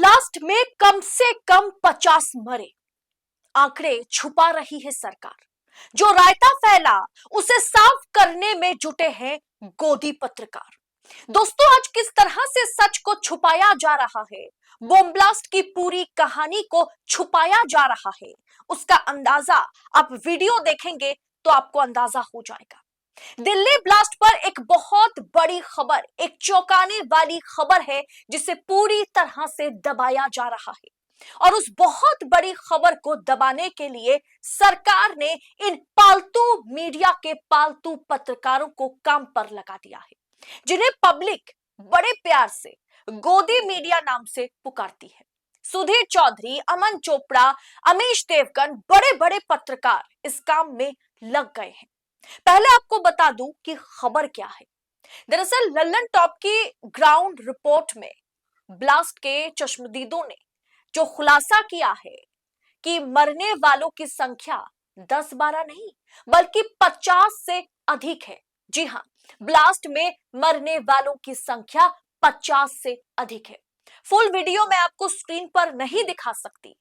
Blast में कम से कम 50 मरे, आंकड़े छुपा रही है सरकार। जो रायता फैला उसे साफ करने में जुटे हैं गोदी पत्रकार। दोस्तों, आज किस तरह से सच को छुपाया जा रहा है, बॉम्ब ब्लास्ट की पूरी कहानी को छुपाया जा रहा है, उसका अंदाजा आप वीडियो देखेंगे तो आपको अंदाजा हो जाएगा। दिल्ली ब्लास्ट पर एक बहुत बड़ी खबर, एक चौंकाने वाली खबर है जिसे पूरी तरह से दबाया जा रहा है। और उस बहुत बड़ी खबर को दबाने के लिए सरकार ने इन पालतू मीडिया के पालतू पत्रकारों को काम पर लगा दिया है, जिन्हें पब्लिक बड़े प्यार से गोदी मीडिया नाम से पुकारती है। सुधीर चौधरी, अमन चोपड़ा, अमीश देवगन, बड़े बड़े पत्रकार इस काम में लग गए हैं। पहले आपको बता दूं कि खबर क्या है। दरअसल लल्लन टॉप की ग्राउंड रिपोर्ट में ब्लास्ट के चश्मदीदों ने जो खुलासा किया है कि मरने वालों की संख्या 10-12 नहीं बल्कि 50 से अधिक है। जी हां, ब्लास्ट में मरने वालों की संख्या 50 से अधिक है। फुल वीडियो मैं आपको स्क्रीन पर नहीं दिखा सकती,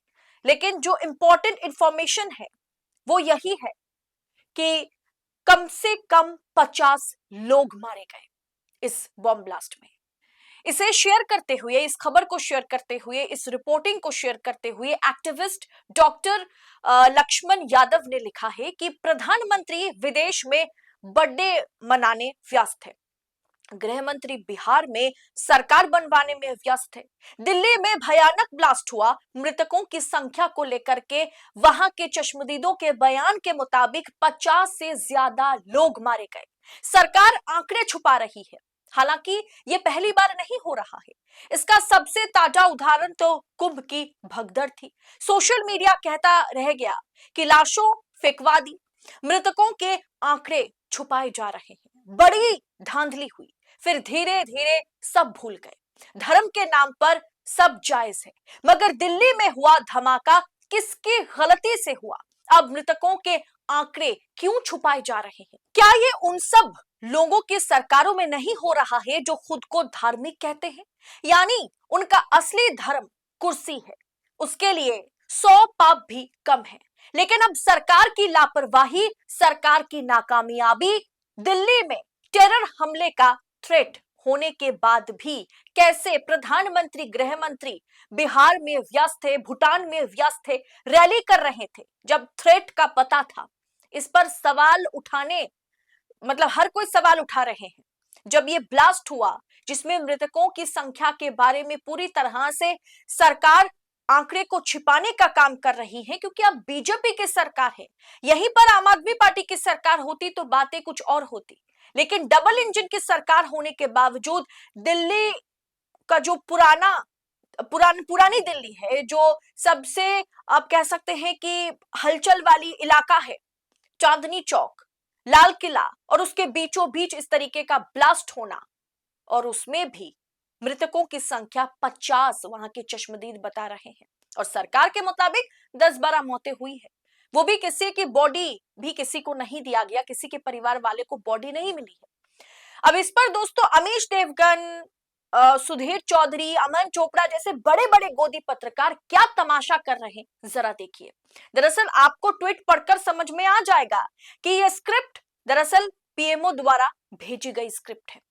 लेकिन जो इंपॉर्टेंट इंफॉर्मेशन है वो यही है कि कम से कम 50 लोग मारे गए इस बॉम्ब ब्लास्ट में। इसे शेयर करते हुए, इस खबर को शेयर करते हुए, इस रिपोर्टिंग को शेयर करते हुए एक्टिविस्ट डॉक्टर लक्ष्मण यादव ने लिखा है कि प्रधानमंत्री विदेश में बर्थडे मनाने व्यस्त है, गृह मंत्री बिहार में सरकार बनवाने में व्यस्त है, दिल्ली में भयानक ब्लास्ट हुआ, मृतकों की संख्या को लेकर के वहां के चश्मदीदों के बयान के मुताबिक 50 से ज्यादा लोग मारे गए। सरकार आंकड़े छुपा रही है। हालांकि ये पहली बार नहीं हो रहा है। इसका सबसे ताजा उदाहरण तो कुंभ की भगदड़ थी। सोशल मीडिया कहता रह गया कि लाशों फेंकवा दी, मृतकों के आंकड़े छुपाए जा रहे हैं। बड़ी धांधली हुई, फिर धीरे धीरे सब भूल गए। धर्म के नाम पर सब जायज है, मगर दिल्ली में हुआ धमाका किसकी गलती से हुआ? अब मृतकों के आंकड़े क्यों छुपाए जा रहे हैं? क्या ये उन सब लोगों की सरकारों में नहीं हो रहा है जो खुद को धार्मिक कहते हैं? यानी उनका असली धर्म कुर्सी है, उसके लिए 100 पाप भी कम है। लेकिन अब सरकार की लापरवाही, सरकार की नाकामयाबी, दिल्ली में टेरर हमले का थ्रेट होने के बाद भी कैसे प्रधानमंत्री, गृह मंत्री बिहार में व्यस्त थे, भूटान में व्यस्त थे, रैली कर रहे थे जब थ्रेट का पता था। इस पर सवाल उठाने, मतलब हर कोई सवाल उठा रहे हैं। जब ये ब्लास्ट हुआ जिसमें मृतकों की संख्या के बारे में पूरी तरह से सरकार आंकड़े को छिपाने का काम कर रही है, क्योंकि अब बीजेपी की सरकार है। यहीं पर आम आदमी पार्टी की सरकार होती तो बातें कुछ और होती, लेकिन डबल इंजन की सरकार होने के बावजूद दिल्ली का जो पुरानी दिल्ली है, जो सबसे आप कह सकते हैं कि हलचल वाली इलाका है, चांदनी चौक, लाल किला, और उसके बीचों बीच इस तरीके का ब्लास्ट होना, और उसमें भी मृतकों की संख्या 50 वहां के चश्मदीद बता रहे हैं। और सरकार के मुताबिक 10-12 मौतें हुई है, वो भी किसी की बॉडी भी किसी को नहीं दिया गया, किसी के परिवार वाले को बॉडी नहीं मिली है। अब इस पर दोस्तों अमीश देवगन, सुधीर चौधरी, अमन चोपड़ा जैसे बड़े बड़े गोदी पत्रकार क्या तमाशा कर रहे हैं, जरा देखिए। दरअसल आपको ट्वीट पढ़कर समझ में आ जाएगा कि यह स्क्रिप्ट दरअसल पीएमओ द्वारा भेजी गई स्क्रिप्ट है।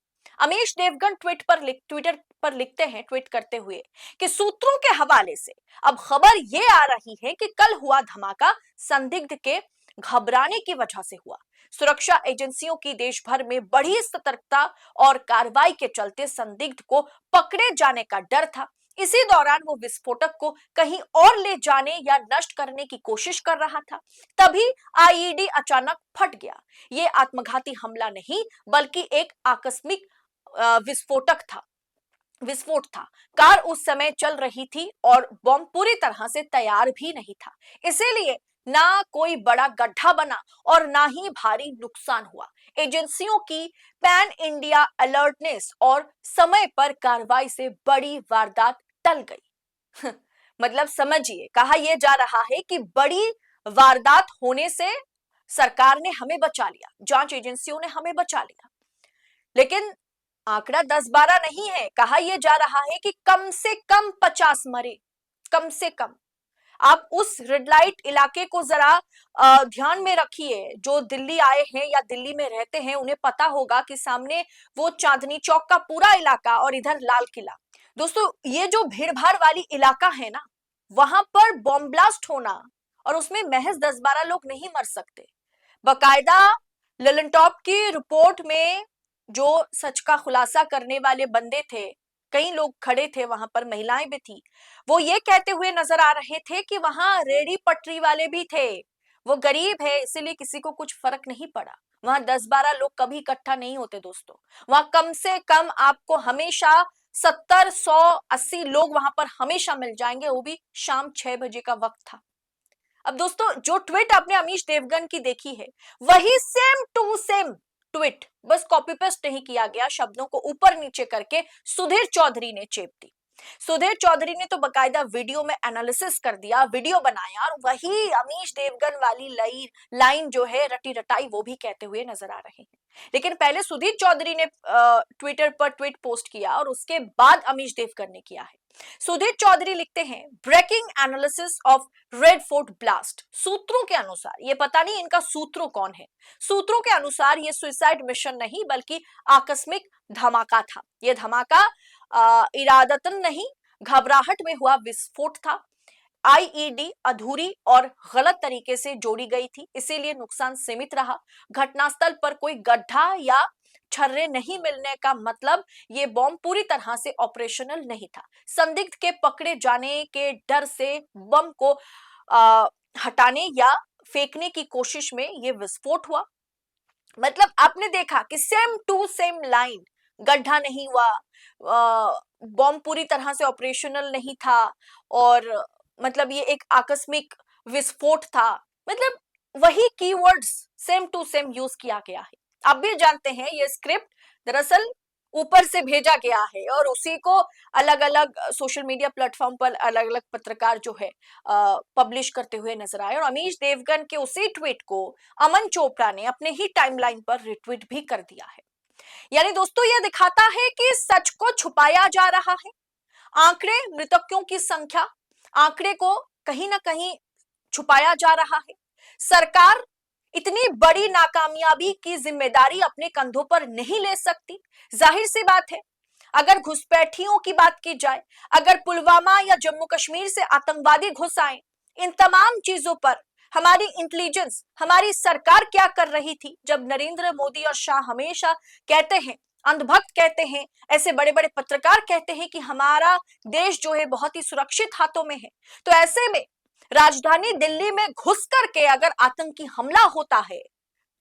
अमीश देवगन ट्विटर पर लिखते हैं, ट्वीट करते हुए, कि सूत्रों के हवाले से अब खबर यह आ रही है कि कल हुआ धमाका संदिग्ध के घबराने की वजह से हुआ। सुरक्षा एजेंसियों की देश भर में बढ़ी सतर्कता और कार्रवाई के चलते संदिग्ध को पकड़े जाने का डर था। इसी दौरान वो विस्फोटक को कहीं और ले जाने या नष्ट करने की कोशिश कर रहा था, तभी आईईडी अचानक फट गया। ये आत्मघाती हमला नहीं बल्कि एक आकस्मिक विस्फोट था। कार उस समय चल रही थी और बॉम्ब पूरी तरह से तैयार भी नहीं था, इसीलिए ना कोई बड़ा गड्ढा बना और ना ही भारी नुकसान हुआ। एजेंसियों की पैन इंडिया अलर्टनेस और समय पर कार्रवाई से बड़ी वारदात टल गई। मतलब समझिए, कहा यह जा रहा है कि बड़ी वारदात होने से सरकार ने हमें बचा लिया, जांच एजेंसियों ने हमें बचा लिया। लेकिन आंकड़ा 10-12 नहीं है, कहा यह जा रहा है कि कम से कम 50 मरे, कम से कम। आप उस रेड लाइट इलाके को जरा ध्यान में रखिए। जो दिल्ली आए हैं या दिल्ली में रहते हैं उन्हें पता होगा कि सामने वो चांदनी चौक का पूरा इलाका और इधर लाल किला। दोस्तों, ये जो भीड़ भाड़ वाली इलाका है ना, वहां पर बॉम्ब ब्लास्ट होना और उसमें महज 10-12 लोग नहीं मर सकते। बकायदा ललन टॉप की रिपोर्ट में जो सच का खुलासा करने वाले बंदे थे, कई लोग खड़े थे वहां पर, महिलाएं भी थी, वो ये कहते हुए नजर आ रहे थे कि वहां रेडी पटरी वाले भी थे। वो गरीब है इसीलिए किसी को कुछ फर्क नहीं पड़ा। वहां 10-12 लोग कभी इकट्ठा नहीं होते दोस्तों। वहां कम से कम आपको हमेशा 70, 100, 80 लोग वहां पर हमेशा मिल जाएंगे, वो भी शाम 6 बजे का वक्त था। अब दोस्तों, जो ट्वीट आपने अमीश देवगन की देखी है, वही सेम टू सेम ट्वीट, बस कॉपी पेस्ट नहीं किया गया, शब्दों को ऊपर नीचे करके सुधीर चौधरी ने चेप दी। सुधीर चौधरी ने तो बकायदा वीडियो में एनालिसिस कर दिया, वीडियो बनाया, और वही अमीश देवगन वाली लाइन जो है रटी रटाई वो भी कहते हुए नजर आ रहे हैं। लेकिन पहले सुधीर चौधरी ने ट्विटर पर ट्वीट पोस्ट किया और उसके बाद अमीश देवगन ने किया है। सुधीर चौधरी लिखते हैं, breaking analysis of Red Fort blast. सूत्रों के अनुसार, ये पता नहीं इनका सूत्रों कौन है, सूत्रों के अनुसार ये सुसाइड मिशन नहीं बल्कि आकस्मिक धमाका था। यह धमाका इरादतन नहीं, घबराहट में हुआ विस्फोट था। आईईडी अधूरी और गलत तरीके से जोड़ी गई थी, इसीलिए नुकसान सीमित रहा। घटनास्थल पर कोई गड्ढा या छर्रे नहीं मिलने का मतलब ये बॉम्ब पूरी तरह से ऑपरेशनल नहीं था। संदिग्ध के पकड़े जाने के डर से बम को हटाने या फेंकने की कोशिश में ये विस्फोट हुआ। मतलब आपने देखा कि सेम टू सेम लाइन, गड्ढा नहीं हुआ, बॉम्ब पूरी तरह से ऑपरेशनल नहीं था, और मतलब ये एक आकस्मिक विस्फोट था। मतलब वही keywords same to same use किया गया है। आप भी जानते हैं ये स्क्रिप्ट दरअसल ऊपर से भेजा गया है और उसी को अलग अलग सोशल मीडिया प्लेटफॉर्म पर अलग अलग पत्रकार जो है पब्लिश करते हुए नजर आए, और अमीश देवगन के उसी ट्वीट को अमन चोपड़ा ने अपने ही टाइमलाइन पर रिट्वीट भी कर दिया है। यानी दोस्तों, यह दिखाता है कि सच को छुपाया जा रहा है। आंकड़े, मृतकों की संख्या, आंकड़े को कहीं ना कहीं छुपाया जा रहा है। सरकार इतनी बड़ी नाकामयाबी की जिम्मेदारी अपने कंधों पर नहीं ले सकती। जाहिर सी बात है, अगर घुसपैठियों की बात की जाए, अगर पुलवामा या जम्मू कश्मीर से आतंकवादी घुस आए, इन तमाम चीजों पर हमारी इंटेलिजेंस, हमारी सरकार क्या कर रही थी? जब नरेंद्र मोदी और शाह हमेशा कहते हैं, अंधभक्त कहते हैं, ऐसे बड़े बड़े पत्रकार कहते हैं कि हमारा देश जो है बहुत ही सुरक्षित हाथों में है, तो ऐसे में राजधानी दिल्ली में घुस करके अगर आतंकी हमला होता है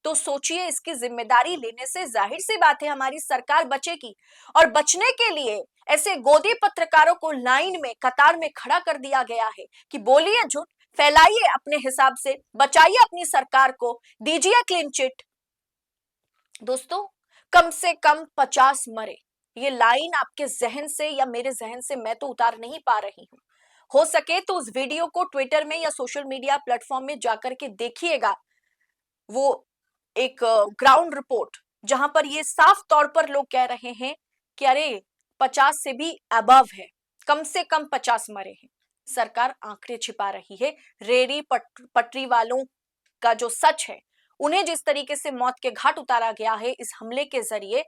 तो सोचिए, इसकी जिम्मेदारी लेने से जाहिर सी बात है हमारी सरकार बचेगी। और बचने के लिए ऐसे गोदी पत्रकारों को लाइन में, कतार में खड़ा कर दिया गया है कि बोलिए झूठ, फैलाइए अपने हिसाब से, बचाइए अपनी सरकार को, दीजिए क्लीन चिट। दोस्तों, कम से कम 50 मरे, ये लाइन आपके जहन से या मेरे जहन से मैं तो उतार नहीं पा रही हूं। हो सके तो उस वीडियो को ट्विटर में या सोशल मीडिया प्लेटफॉर्म में जाकर के देखिएगा, वो एक ग्राउंड रिपोर्ट जहां पर ये साफ तौर पर लोग कह रहे हैं कि अरे 50 से भी अबव है, कम से कम 50 मरे हैं। सरकार आंकड़े छिपा रही है। रेडी पटरी वालों का जो सच है, उन्हें जिस तरीके से मौत के घाट उतारा गया है इस हमले के जरिए,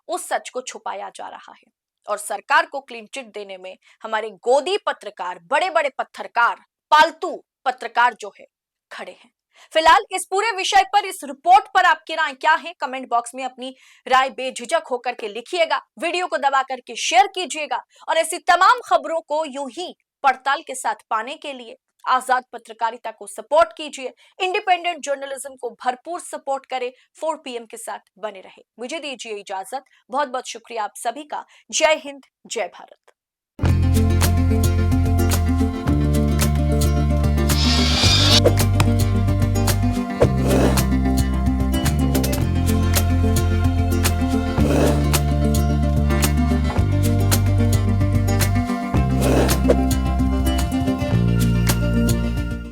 उस सच को छुपाया जा रहा है। और सरकार को क्लीन चिट देने में हमारे गोदी पत्रकार, बड़े बड़े पत्रकार, पालतू पत्रकार जो है, खड़े हैं। फिलहाल इस पूरे विषय पर, इस रिपोर्ट पर आपकी राय क्या है? कमेंट बॉक्स में अपनी राय बेझिझक होकर के लिखिएगा, वीडियो को दबा करके शेयर कीजिएगा, और ऐसी तमाम खबरों को यूं ही पड़ताल के साथ पाने के लिए आजाद पत्रकारिता को सपोर्ट कीजिए, इंडिपेंडेंट जर्नलिज्म को भरपूर सपोर्ट करें, 4 PM के साथ बने रहे। मुझे दीजिए इजाजत, बहुत बहुत शुक्रिया आप सभी का। जय हिंद, जय भारत।